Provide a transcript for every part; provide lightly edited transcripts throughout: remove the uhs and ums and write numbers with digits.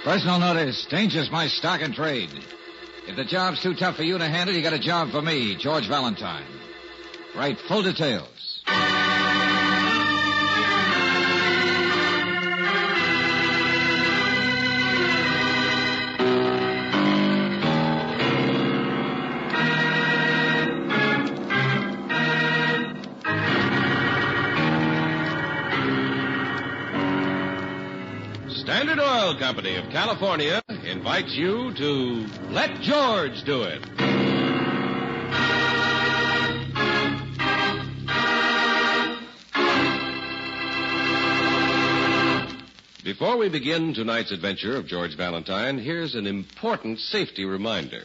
Personal notice. Danger's my stock and trade. If the job's too tough for you to handle, you got a job for me, George Valentine. Write full details. Standard Oil Company of California invites you to Let George Do It. Before we begin tonight's adventure of George Valentine, here's an important safety reminder.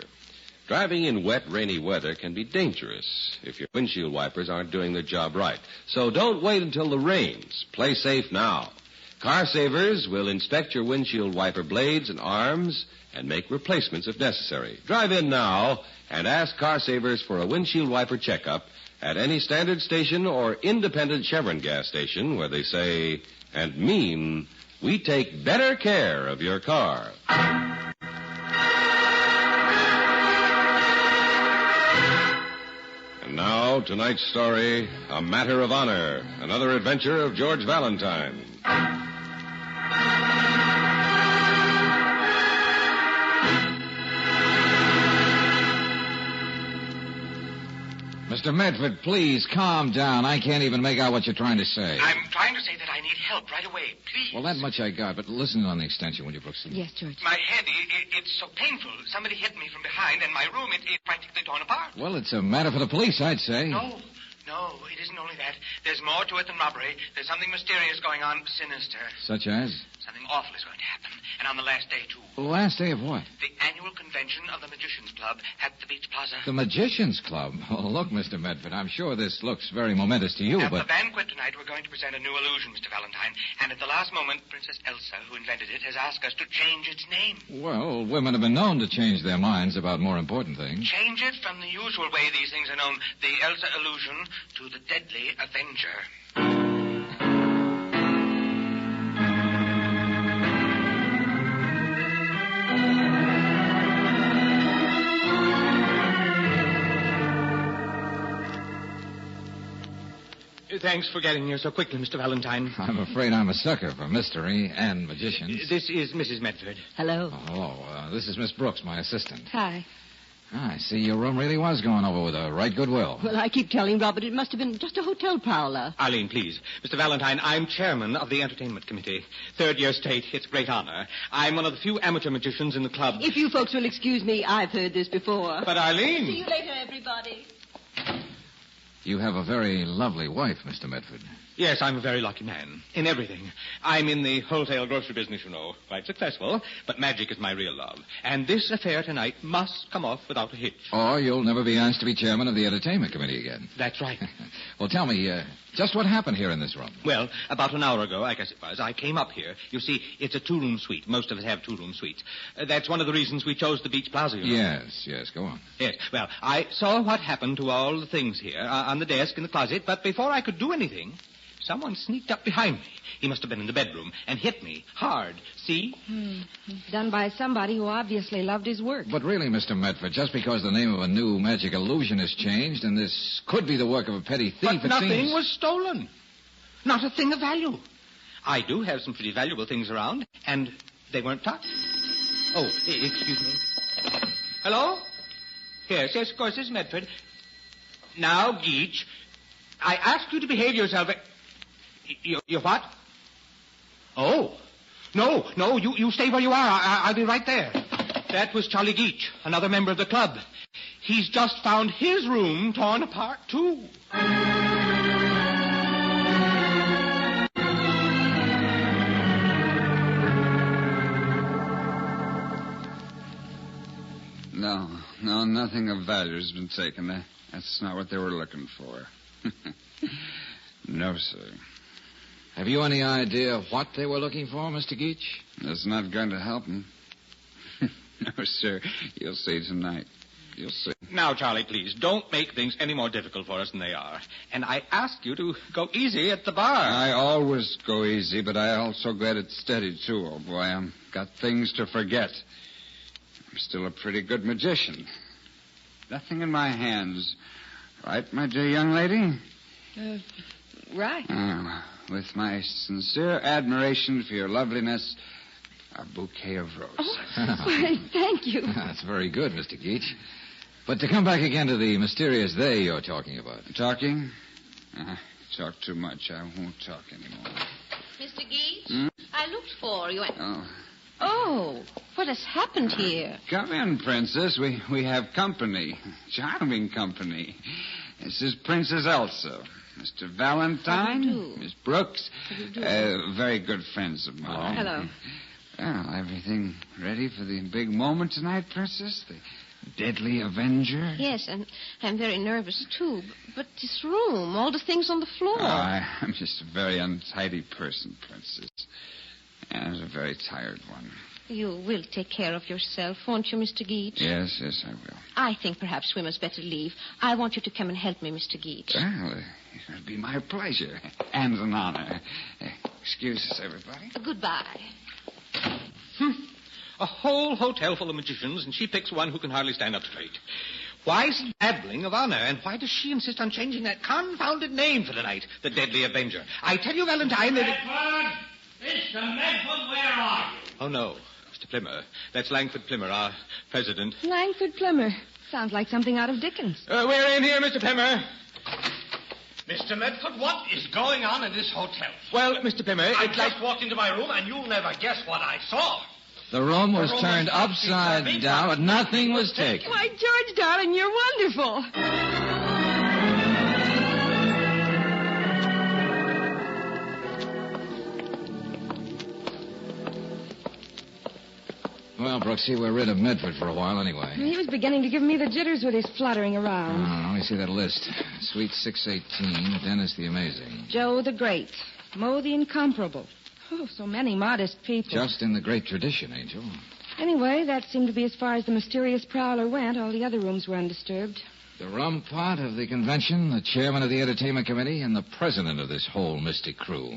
Driving in wet, rainy weather can be dangerous if your windshield wipers aren't doing their job right. So don't wait until the rains. Play safe now. Car Savers will inspect your windshield wiper blades and arms and make replacements if necessary. Drive in now and ask Car Savers for a windshield wiper checkup at any standard station or independent Chevron gas station where they say and mean, we take better care of your car. And now, tonight's story, A Matter of Honor, another adventure of George Valentine. Mr. Medford, please calm down. I can't even make out what you're trying to say. I'm trying to say that I need help right away. Please. Well, that much I got, but listen on the extension, will you, Brooks? Yes, George. My head, it's so painful. Somebody hit me from behind, and my room, it's practically torn apart. Well, it's a matter for the police, I'd say. No, it isn't only that. There's more to it than robbery. There's something mysterious going on, sinister. Such as? Something awful is going to happen. And on the last day, too. The last day of what? The annual convention of the Magicians Club at the Beach Plaza. The Magicians Club? Oh, look, Mr. Medford, I'm sure this looks very momentous to you, At but... the banquet tonight, we're going to present a new illusion, Mr. Valentine. And at the last moment, Princess Elsa, who invented it, has asked us to change its name. Well, women have been known to change their minds about more important things. Change it from the usual way these things are known, the Elsa illusion, to the Deadly Avenger. Thanks for getting here so quickly, Mr. Valentine. I'm afraid I'm a sucker for mystery and magicians. This is Mrs. Medford. Hello. Oh, hello. This is Miss Brooks, my assistant. Hi. I see your room really was going over with a right good will. Well, I keep telling Robert it must have been just a hotel parlor. Arlene, please. Mr. Valentine, I'm chairman of the entertainment committee. Third year state. It's a great honor. I'm one of the few amateur magicians in the club. If you folks will excuse me, I've heard this before. But Arlene... See you later, everybody. You have a very lovely wife, Mr. Medford. Yes, I'm a very lucky man. In everything. I'm in the wholesale grocery business, you know. Quite successful. But magic is my real love. And this affair tonight must come off without a hitch. Or you'll never be asked to be chairman of the entertainment committee again. That's right. Well, tell me, just what happened here in this room? Well, about an hour ago, I guess it was, I came up here. You see, it's a two-room suite. Most of us have two-room suites. That's one of the reasons we chose the Beach Plaza, you know. Yes, go on. Yes, well, I saw what happened to all the things here on the desk in the closet, but before I could do anything, someone sneaked up behind me. He must have been in the bedroom and hit me hard. See? Done by somebody who obviously loved his work. But really, Mr. Medford, just because the name of a new magic illusion has changed, and this could be the work of a petty thief, but nothing was stolen. Not a thing of value. I do have some pretty valuable things around, and they weren't touched. Oh, excuse me. Hello? Yes, of course, this is Medford. Now, Geach, I ask you to behave yourself. You what? Oh. No, you stay where you are. I'll be right there. That was Charlie Geach, another member of the club. He's just found his room torn apart, too. No, nothing of value has been taken. That's not what they were looking for. No, sir. Have you any idea what they were looking for, Mr. Geach? That's not going to help them. No, sir. You'll see tonight. You'll see. Now, Charlie, please, don't make things any more difficult for us than they are. And I ask you to go easy at the bar. I always go easy, but I also get it steady, too, old boy. I've got things to forget. I'm still a pretty good magician. Nothing in my hands. Right, my dear young lady? Right. With my sincere admiration for your loveliness, a bouquet of roses. Oh, why, thank you. That's very good, Mr. Geach. But to come back again to the mysterious they you're talking about. Talking? Talk too much. I won't talk anymore. Mr. Geach, I looked for you. Oh, what has happened here? Come in, Princess. We have company. Charming company. This is Princess Elsa. Mr. Valentine. How do you do? Miss Brooks. How do you do? Very good friends of mine. Hello. Well, everything ready for the big moment tonight, Princess? The deadly Avenger? Yes, and I'm very nervous, too. But this room, all the things on the floor. I'm just a very untidy person, Princess. And a very tired one. You will take care of yourself, won't you, Mr. Geach? Yes, I will. I think perhaps we must better leave. I want you to come and help me, Mr. Geach. Well, it'll be my pleasure and an honor. Excuse us, everybody. Goodbye. A whole hotel full of magicians, and she picks one who can hardly stand up straight. Why sniveling of honor, and why does she insist on changing that confounded name for the night, the Deadly Avenger? I tell you, Valentine, that... Medford! Mr. Medford, where are you? Oh, no. Mr. Plimmer. That's Langford Plimmer, our president. Langford Plimmer. Sounds like something out of Dickens. We're in here, Mr. Plimmer. Mr. Medford, what is going on in this hotel? Well, Mr. Plimmer, I just walked into my room, and you'll never guess what I saw. The room was turned upside down, but nothing was taken. Why, George, darling, you're wonderful. Well, Brooksy, we're rid of Medford for a while anyway. He was beginning to give me the jitters with his fluttering around. Let me see that list. Suite 618, Dennis the Amazing. Joe the Great. Mo the Incomparable. Oh, so many modest people. Just in the great tradition, Angel. Anyway, that seemed to be as far as the mysterious prowler went. All the other rooms were undisturbed. The rum pot of the convention, the chairman of the entertainment committee, and the president of this whole mystic crew.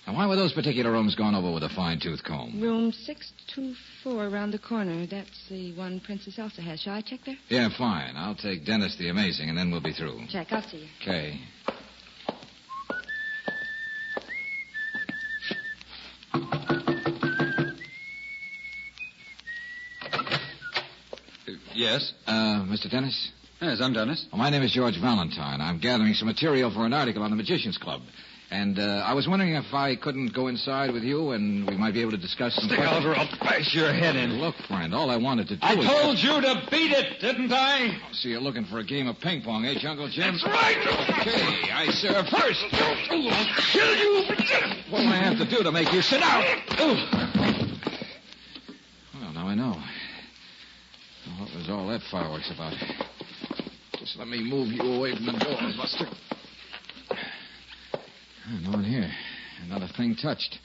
Now, why were those particular rooms gone over with a fine-tooth comb? Room 624 around the corner. That's the one Princess Elsa has. Shall I check there? Yeah, fine. I'll take Dennis the Amazing, and then we'll be through. Check. I'll see you. Okay. Yes? Mr. Dennis? Yes, I'm Dennis. Well, my name is George Valentine. I'm gathering some material for an article on the Magicians Club. And I was wondering if I couldn't go inside with you and we might be able to discuss some... Stick out or I'll bash your head in. Look, friend, all I wanted to do I was... told you to beat it, didn't I? So you're looking for a game of ping pong, eh, Uncle Jim? That's right. Okay, I serve first. I'll kill you. What do I have to do to make you sit down? Well, now I know. Well, what was all that fireworks about? Just let me move you away from the door, Buster. No one here. Not a thing touched.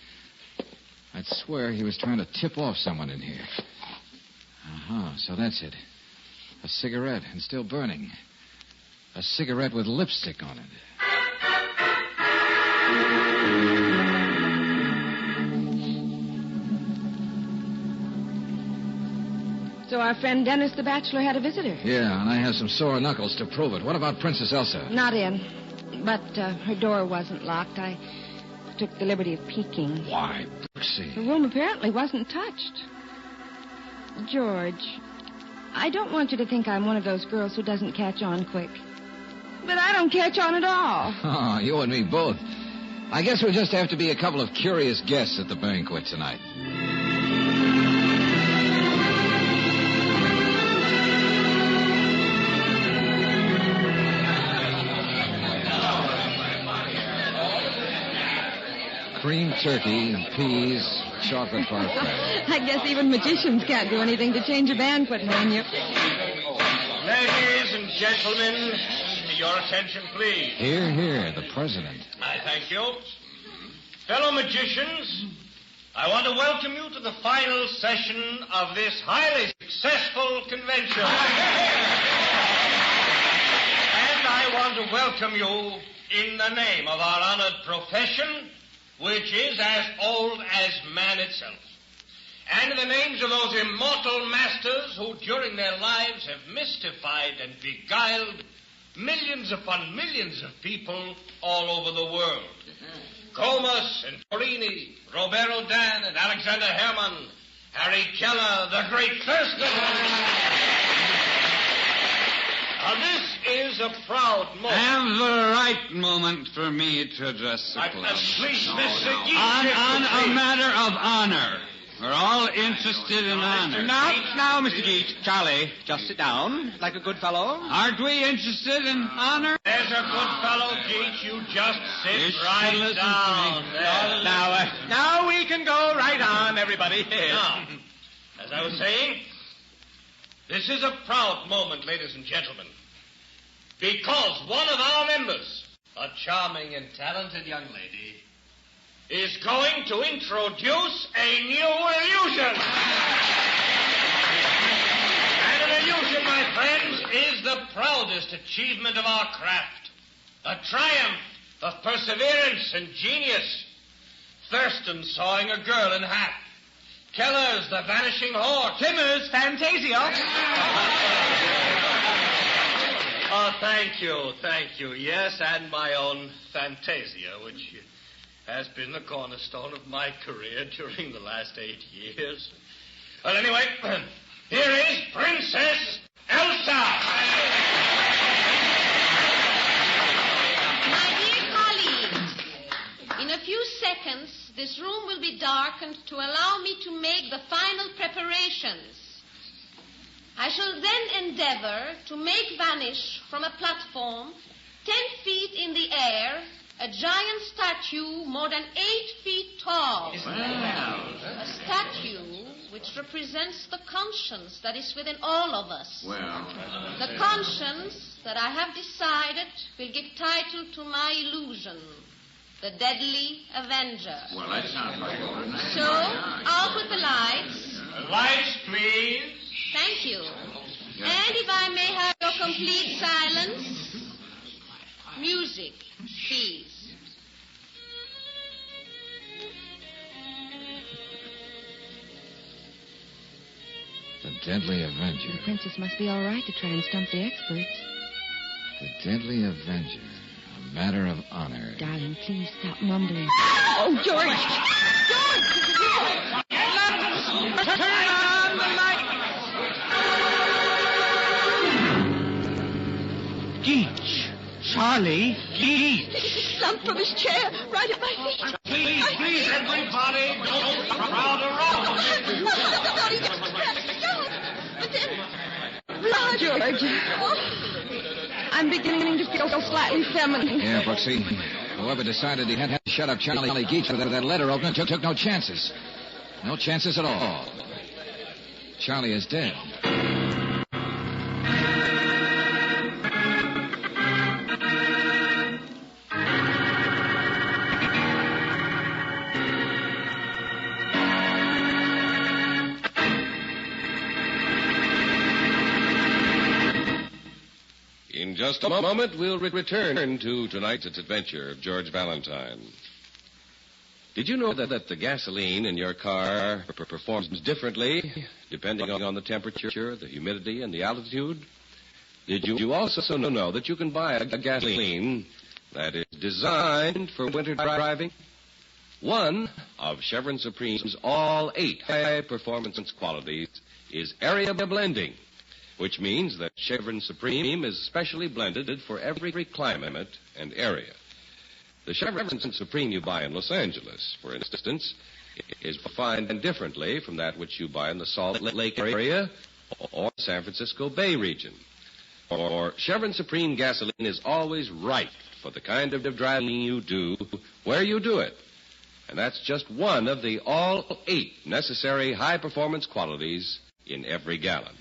I'd swear he was trying to tip off someone in here. So that's it. A cigarette, and still burning. A cigarette with lipstick on it. So our friend Dennis the Bachelor had a visitor. Yeah, and I have some sore knuckles to prove it. What about Princess Elsa? Not in. But her door wasn't locked. I took the liberty of peeking. Why, The Brooksy? room apparently wasn't touched. George, I don't want you to think I'm one of those girls who doesn't catch on quick. But I don't catch on at all. Oh, you and me both. I guess we'll just have to be a couple of curious guests at the banquet tonight. Cream turkey, peas, chocolate parfait. I guess even magicians can't do anything to change a banquet menu. Ladies and gentlemen, your attention, please. Here, the president. I thank you. Fellow magicians, I want to welcome you to the final session of this highly successful convention. And I want to welcome you in the name of our honored profession, which is as old as man itself. And in the names of those immortal masters who during their lives have mystified and beguiled millions upon millions of people all over the world. Comus and Torini, Robert Houdin and Alexander Herman, Harry Keller, the great Thurston. Now, this is a proud moment. And the right moment for me to address the club. Please, Mr. Geach. On a matter of honor. We're all interested in honor. Now, Mr. Geach, Charlie, just sit down like a good fellow. Aren't we interested in honor? There's a good fellow, Geach. You just sit You should right listen to down. me. There. Now we can go right on, everybody. Now, as I was saying, this is a proud moment, ladies and gentlemen, because one of our members, a charming and talented young lady, is going to introduce a new illusion. And an illusion, my friends, is the proudest achievement of our craft. A triumph of perseverance and genius. Thurston sawing a girl in half. Keller's The Vanishing Horse. Timmer's Fantasia. Oh, thank you. Yes, and my own Fantasia, which has been the cornerstone of my career during the last 8 years. Well, anyway, here is Princess Elsa. My dear colleagues, in a few seconds, this room will be darkened to allow me to make the final preparations. I shall then endeavor to make vanish from a platform 10 feet in the air a giant statue more than 8 feet tall. A statue which represents the conscience that is within all of us. The conscience that I have decided will give title to my illusion, the Deadly Avenger. Well, that sounds like it. So, out with the lights. Lights, please. Thank you. And if I may have your complete silence. Music, please. The Deadly Avenger. The princess must be all right to try and stump the experts. The Deadly Avenger. A matter of honor. Darling, please stop mumbling. Oh, George! Turn on the light. Geach. Charlie. Geach. He slumped from his chair right at my feet. Please, everybody, don't crowd around. George. Oh, I'm beginning to feel slightly feminine. Yeah, Brooksy. Whoever decided he had to shut up Charlie Geach with that letter opener took no chances. No chances at all. Charlie is dead. In just a moment, we'll return to tonight's adventure of George Valentine. Did you know that the gasoline in your car performs differently depending on the temperature, the humidity, and the altitude? Did you also know that you can buy a gasoline that is designed for winter driving? One of Chevron Supreme's all 8 high-performance qualities is area blending, which means that Chevron Supreme is specially blended for every climate and area. The Chevron Supreme you buy in Los Angeles, for instance, is refined differently from that which you buy in the Salt Lake area or San Francisco Bay region. For Chevron Supreme gasoline is always right for the kind of driving you do where you do it. And that's just one of the all 8 necessary high-performance qualities in every gallon.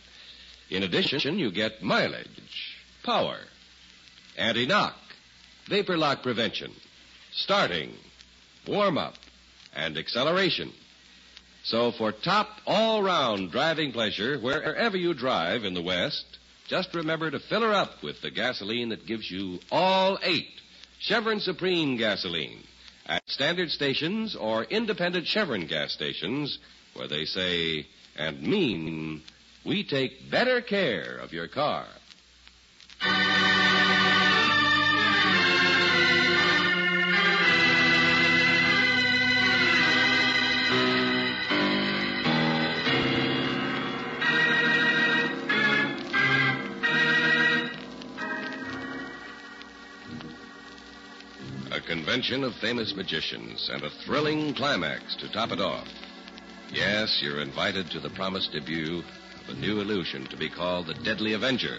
In addition, you get mileage, power, anti-knock, vapor lock prevention, starting, warm-up, and acceleration. So for top all-round driving pleasure, wherever you drive in the West, just remember to fill her up with the gasoline that gives you all 8 Chevron Supreme gasoline at standard stations or independent Chevron gas stations where they say and mean we take better care of your car. A convention of famous magicians and a thrilling climax to top it off. Yes, you're invited to the promised debut of a new illusion to be called the Deadly Avenger.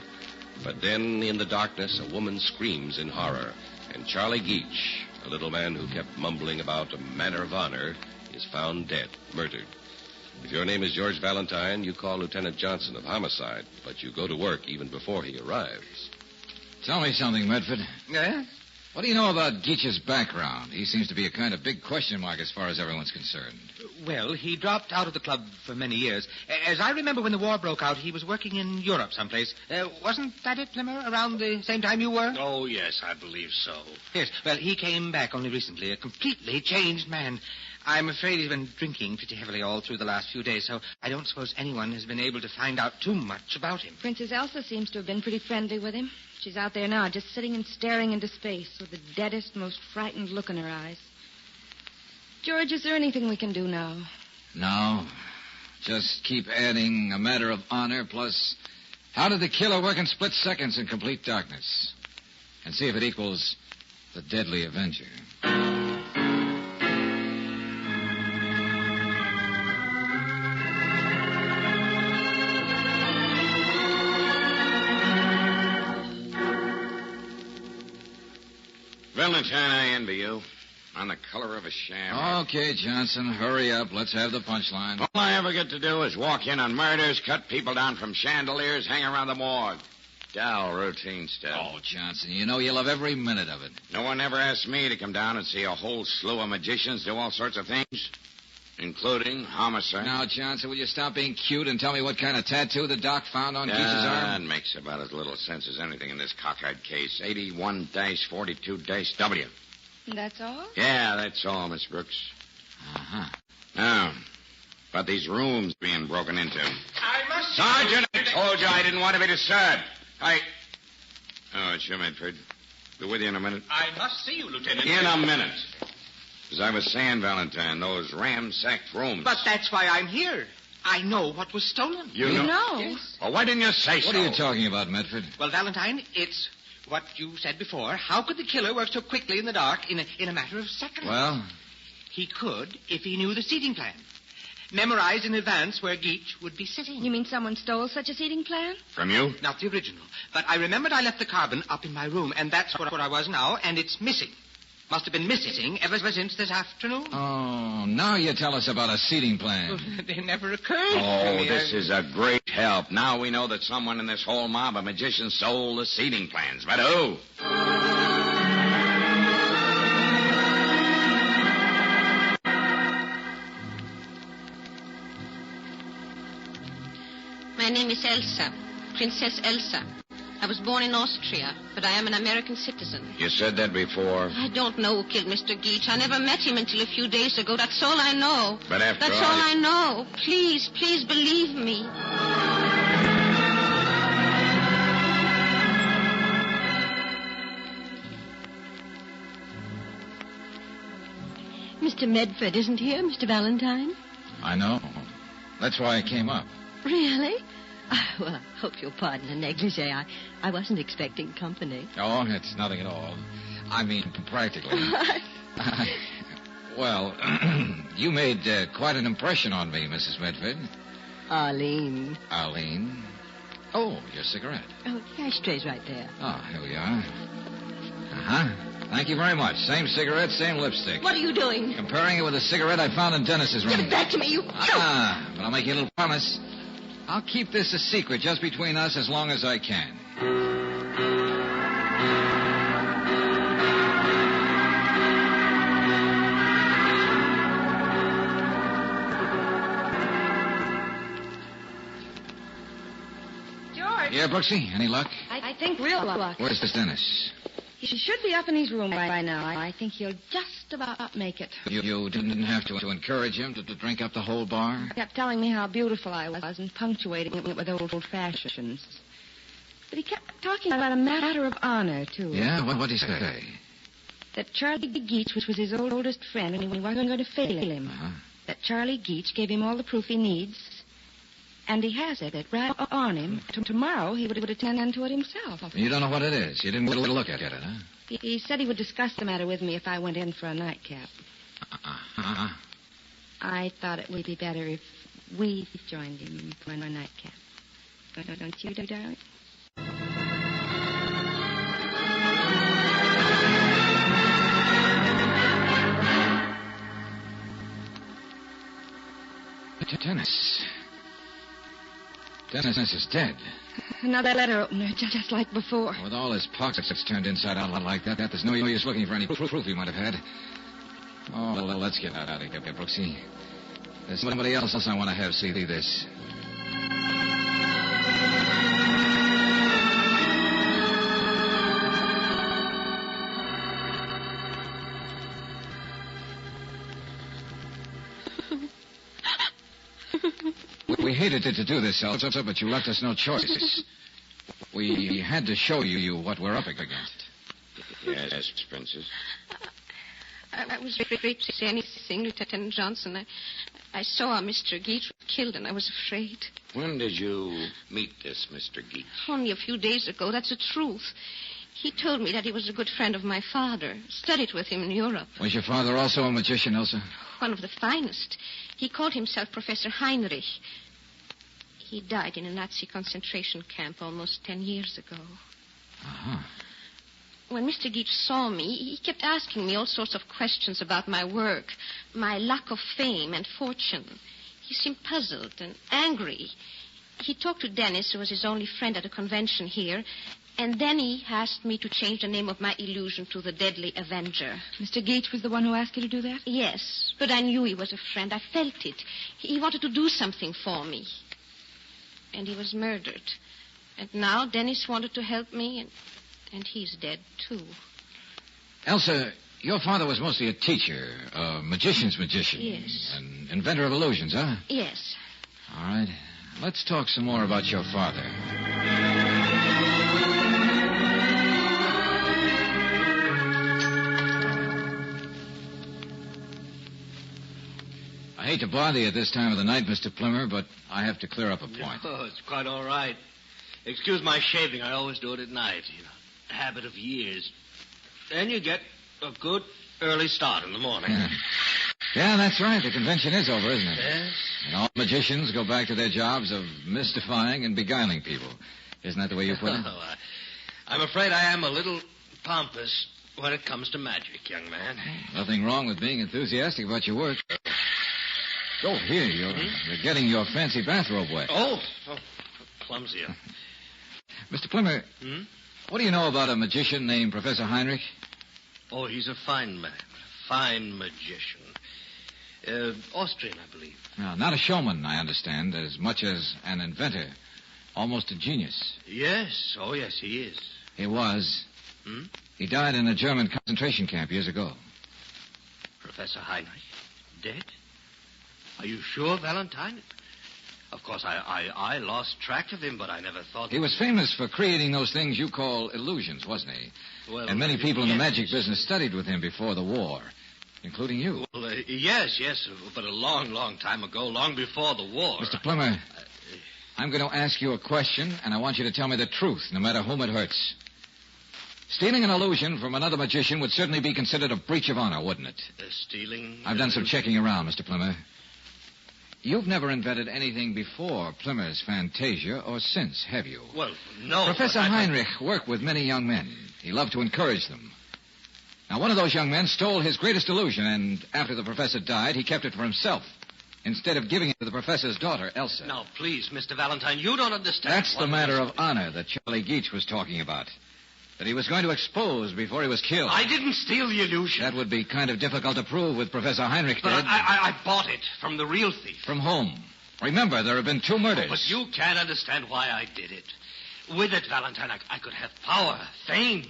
But then, in the darkness, a woman screams in horror, and Charlie Geach, a little man who kept mumbling about a manner of honor, is found dead, murdered. If your name is George Valentine, you call Lieutenant Johnson of homicide, but you go to work even before he arrives. Tell me something, Medford. Yeah? What do you know about Geach's background? He seems to be a kind of big question mark as far as everyone's concerned. Well, he dropped out of the club for many years. As I remember, when the war broke out, he was working in Europe someplace. Wasn't that it, Plimmer, around the same time you were? Oh, yes, I believe so. Yes. Well, he came back only recently, a completely changed man. I'm afraid he's been drinking pretty heavily all through the last few days, so I don't suppose anyone has been able to find out too much about him. Princess Elsa seems to have been pretty friendly with him. She's out there now, just sitting and staring into space with the deadest, most frightened look in her eyes. George, is there anything we can do now? No. Just keep adding a matter of honor plus how did the killer work in split seconds in complete darkness? And see if it equals the Deadly Avenger. Valentine, I envy you. On the color of a sham. Okay, Johnson, hurry up. Let's have the punchline. All I ever get to do is walk in on murders, cut people down from chandeliers, hang around the morgue. Dull, routine stuff. Oh, Johnson, you know you love every minute of it. No one ever asked me to come down and see a whole slew of magicians do all sorts of things, including homicide. Now, Johnson, will you stop being cute and tell me what kind of tattoo the doc found on Geach's arm? That makes about as little sense as anything in this cockeyed case. 81-42-W. That's all? Yeah, that's all, Miss Brooks. Uh-huh. Now, about these rooms being broken into. I must... Sergeant, I told you I didn't want to be disturbed. Oh, it's you, Medford. Be with you in a minute. I must see you, Lieutenant. In a minute. As I was saying, Valentine, those ramsacked rooms. But that's why I'm here. I know what was stolen. You know? Yes. Well, why didn't you say so? What are you talking about, Medford? Well, Valentine, it's what you said before. How could the killer work so quickly in the dark in a matter of seconds? Well? He could if he knew the seating plan. Memorized in advance where Geach would be sitting. You mean someone stole such a seating plan? From you? Not the original. But I remembered I left the carbon up in my room, and that's what I was now, and it's missing. Must have been missing ever since this afternoon. Oh, now you tell us about a seating plan. They never occurred to Oh, me. this is a great help. Now we know that someone in this whole mob of magicians stole the seating plans. But who? My name is Elsa, Princess Elsa. I was born in Austria, but I am an American citizen. You said that before. I don't know who killed Mr. Geach. I never met him until a few days ago. That's all I know. But after That's all I know. Please, please believe me. Mr. Medford isn't here, Mr. Valentine? I know. That's why I came up. Really? Well, I hope you'll pardon the negligee. I wasn't expecting company. Oh, it's nothing at all. I mean, practically. Well, you made quite an impression on me, Mrs. Medford. Arlene. Arlene. Oh, your cigarette. Oh, the ashtray's right there. Oh, here we are. Uh-huh. Thank you very much. Same cigarette, same lipstick. What are you doing? Comparing it with the cigarette I found in Dennis's room. Give it back to me, you... But I'll make you a little promise. I'll keep this a secret just between us as long as I can. Yeah, Brooksy? Any luck? I think real luck. Where's this Dennis? He should be up in his room by now. I think he'll just about make it. You didn't have to encourage him to drink up the whole bar? He kept telling me how beautiful I was and punctuating it with old fashions. But he kept talking about a matter of honor, too. Yeah? What'd he say? That Charlie Geach was his oldest friend and he wasn't going to fail him. Uh-huh. That Charlie Geach gave him all the proof he needs. And he has it right on him. Tomorrow he would attend to it himself. You don't know what it is? You didn't look at it, huh? He said he would discuss the matter with me if I went in for a nightcap. Uh-huh. I thought it would be better if we joined him for a nightcap. Don't you, darling? Dennis is dead. Another letter opener, just like before. With all his pockets turned inside out like that, there's no use looking for any proof he might have had. Oh, well, let's get out of here, Brooksy. There's somebody else I want to have see this. We hated to do this, Elsa, but you left us no choice. We had to show you what we're up against. Yes, Princess. I was afraid to say anything, Lieutenant Johnson. I saw Mr. Geach killed, and I was afraid. When did you meet this Mr. Geach? Only a few days ago. That's the truth. He told me that he was a good friend of my father. Studied with him in Europe. Was your father also a magician, Elsa? One of the finest. He called himself Professor Heinrich. He died in a Nazi concentration camp almost 10 years ago. Uh-huh. When Mr. Geach saw me, he kept asking me all sorts of questions about my work, my lack of fame and fortune. He seemed puzzled and angry. He talked to Dennis, who was his only friend at a convention here, and then he asked me to change the name of my illusion to the Deadly Avenger. Mr. Geach was the one who asked you to do that? Yes, but I knew he was a friend. I felt it. He wanted to do something for me. And he was murdered. And now Dennis wanted to help me, and he's dead, too. Elsa, your father was mostly a teacher, a magician's magician. Yes. An inventor of illusions, huh? Yes. All right. Let's talk some more about your father. I hate to bother you at this time of the night, Mr. Plimmer, but I have to clear up a point. Oh, it's quite all right. Excuse my shaving. I always do it at night. A habit of years. Then you get a good early start in the morning. Yeah, that's right. The convention is over, isn't it? Yes. And all magicians go back to their jobs of mystifying and beguiling people. Isn't that the way you put it? Oh, I'm afraid I am a little pompous when it comes to magic, young man. Nothing wrong with being enthusiastic about your work. Oh, here, you're getting your fancy bathrobe wet. Oh, clumsy. Mr. Plimmer, what do you know about a magician named Professor Heinrich? Oh, he's a fine man. Fine magician. Austrian, I believe. No, not a showman, I understand, as much as an inventor. Almost a genius. Yes. Oh, yes, he is. He was. He died in a German concentration camp years ago. Professor Heinrich? Dead? Are you sure, Valentine? Of course, I lost track of him, but I never thought... He was famous for creating those things you call illusions, wasn't he? Well, and many people in the magic business studied with him before the war, including you. Well, yes, but a long, long time ago, long before the war. Mr. Plimmer, I'm going to ask you a question, and I want you to tell me the truth, no matter whom it hurts. Stealing an illusion from another magician would certainly be considered a breach of honor, wouldn't it? Stealing? I've done some checking around, Mr. Plimmer. You've never invented anything before Plimmer's Fantasia or since, have you? Well, no. Professor Heinrich worked with many young men. He loved to encourage them. Now, one of those young men stole his greatest illusion, and after the professor died, he kept it for himself, instead of giving it to the professor's daughter, Elsa. Now, please, Mr. Valentine, you don't understand. That's the matter of honor that Charlie Geach was talking about. That he was going to expose before he was killed. I didn't steal the illusion. That would be kind of difficult to prove with Professor Heinrich but dead. I bought it from the real thief. From whom? Remember, there have been 2 murders. But you can't understand why I did it. With it, Valentine, I could have power, fame.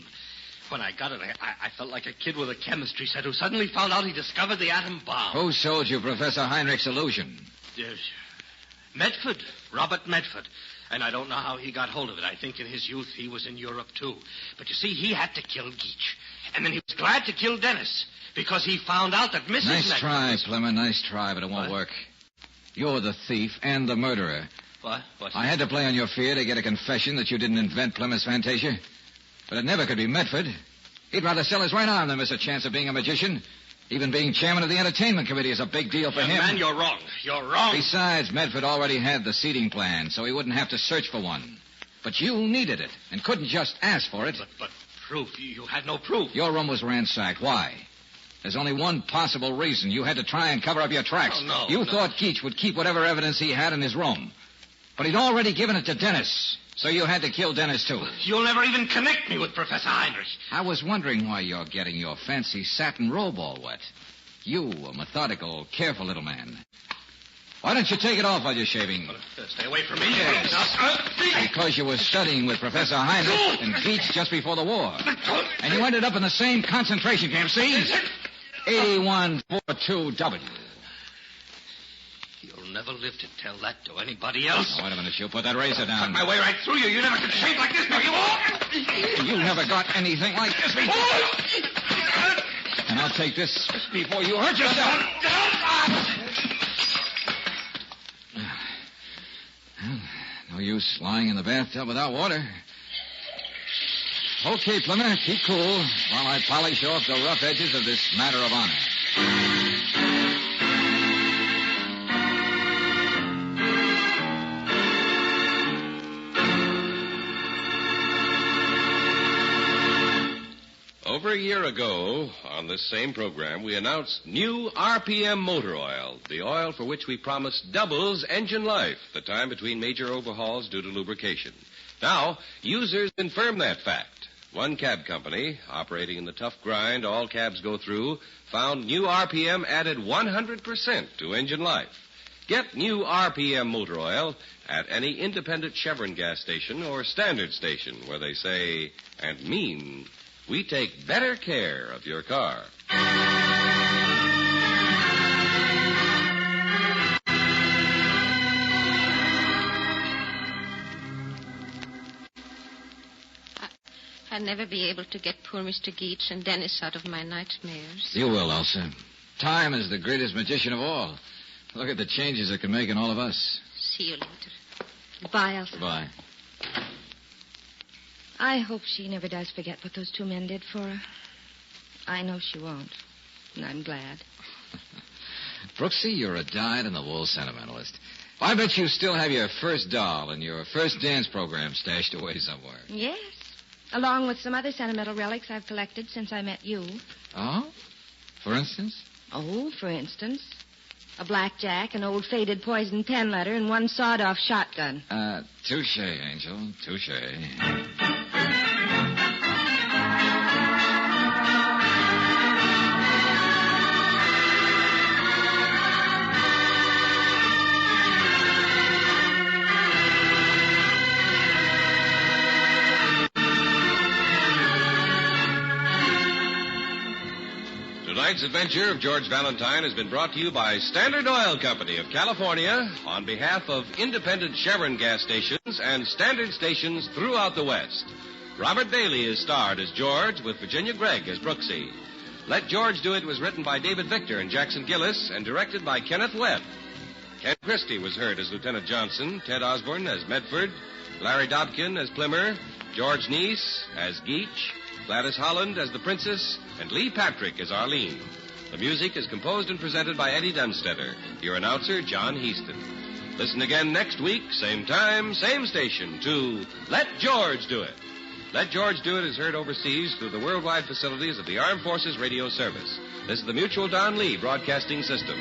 When I got it, I felt like a kid with a chemistry set who suddenly found out he discovered the atom bomb. Who sold you Professor Heinrich's illusion? Yes. Medford, Robert Medford. And I don't know how he got hold of it. I think in his youth he was in Europe, too. But you see, he had to kill Geach. And then he was glad to kill Dennis because he found out that Mrs. Nice Medford try, was... Plymouth, nice try, but it won't work. You're the thief and the murderer. What? I had to play on your fear to get a confession that you didn't invent Plymouth's Fantasia. But it never could be Medford. He'd rather sell his right arm than miss a chance of being a magician. Even being chairman of the entertainment committee is a big deal for him. Man, you're wrong. You're wrong. Besides, Medford already had the seating plan, so he wouldn't have to search for one. But you needed it and couldn't just ask for it. But proof? You had no proof. Your room was ransacked. Why? There's only one possible reason. You had to try and cover up your tracks. No. You thought Geach would keep whatever evidence he had in his room. But he'd already given it to Dennis. So you had to kill Dennis, too. You'll never even connect me with Professor Heinrich. I was wondering why you're getting your fancy satin robe all wet. You, a methodical, careful little man. Why don't you take it off while you're shaving? Stay away from me. Yes. Because you were studying with Professor Heinrich and Geach just before the war. And you ended up in the same concentration camp, see? 8142W. You'll never live to tell that to anybody else. Now, wait a minute, you put that razor down. Cut my way right through you. You never could shave like this before. You never got anything like this before. And I'll take this before you hurt yourself. Well, no use lying in the bathtub without water. Okay, Plymouth, keep cool while I polish off the rough edges of this matter of honor. Over a year ago, on this same program, we announced new RPM motor oil, the oil for which we promised doubles engine life, the time between major overhauls due to lubrication. Now, users confirm that fact. One cab company, operating in the tough grind all cabs go through, found new RPM added 100% to engine life. Get new RPM motor oil at any independent Chevron gas station or standard station where they say and mean, we take better care of your car. I'll never be able to get poor Mr. Geach and Dennis out of my nightmares. You will, Elsa. Time is the greatest magician of all. Look at the changes it can make in all of us. See you later. Goodbye, Elsa. Goodbye. I hope she never does forget what those two men did for her. I know she won't, and I'm glad. Brooksy, you're a dyed-in-the-wool sentimentalist. I bet you still have your first doll and your first dance program stashed away somewhere. Yes, along with some other sentimental relics I've collected since I met you. Oh? For instance? Oh, for instance, a blackjack, an old faded poison pen letter, and one sawed-off shotgun. Touche, Angel, touche. Tonight's adventure of George Valentine has been brought to you by Standard Oil Company of California on behalf of independent Chevron gas stations and standard stations throughout the West. Robert Bailey is starred as George with Virginia Gregg as Brooksy. Let George Do It was written by David Victor and Jackson Gillis and directed by Kenneth Webb. Ken Christie was heard as Lieutenant Johnson, Ted Osborne as Medford, Larry Dobkin as Plimmer, George Neese as Geach, Gladys Holland as the Princess, and Lee Patrick as Arlene. The music is composed and presented by Eddie Dunstetter. Your announcer, John Heaston. Listen again next week, same time, same station, to Let George Do It. Let George Do It is heard overseas through the worldwide facilities of the Armed Forces Radio Service. This is the Mutual Don Lee Broadcasting System.